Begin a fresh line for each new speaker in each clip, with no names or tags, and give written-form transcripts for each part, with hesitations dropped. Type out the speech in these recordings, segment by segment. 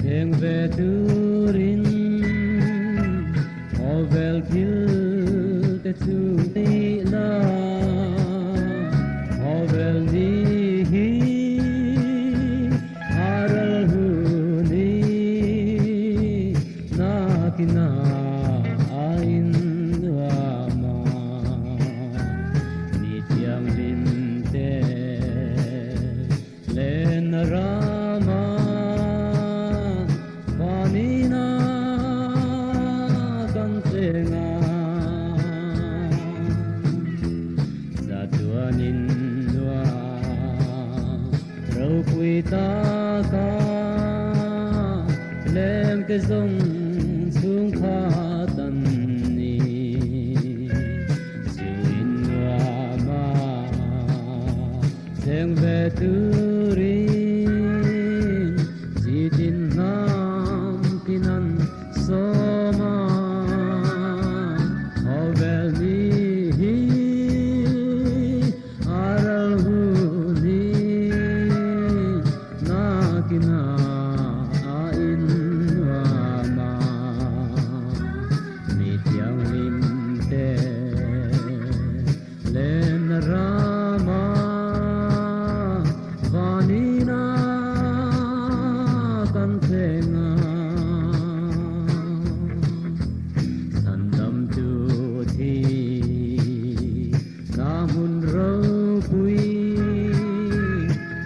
Seng veturin Ovel kil te tu la Ovel dihi Aral huni Nakina ain duama Nityang linte Len rama Vanina kantenga Satuanin dua Rau puita ka Lem ke zong sung khatan ni Suin dua ma Seng veturin Jitin nam pinan soma Ovel nihi aral huni Nakina ain wama Nityang limte Len rama Vanina kantenga Sandam tu thi Namun rau pui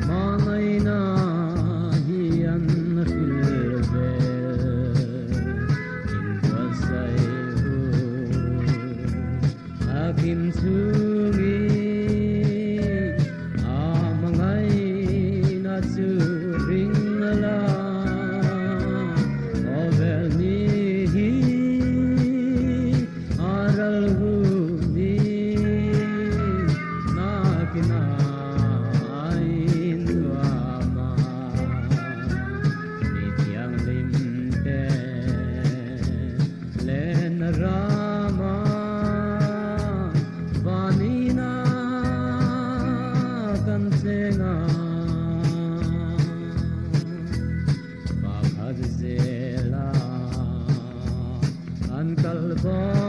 Mangai na hian filvel Inwasay hu Akim sungi Amangai na suring la Ovel nihi aral huni Nakina ain wama Nityang limte Len rama Vanina kantenga Baghad zela An kalba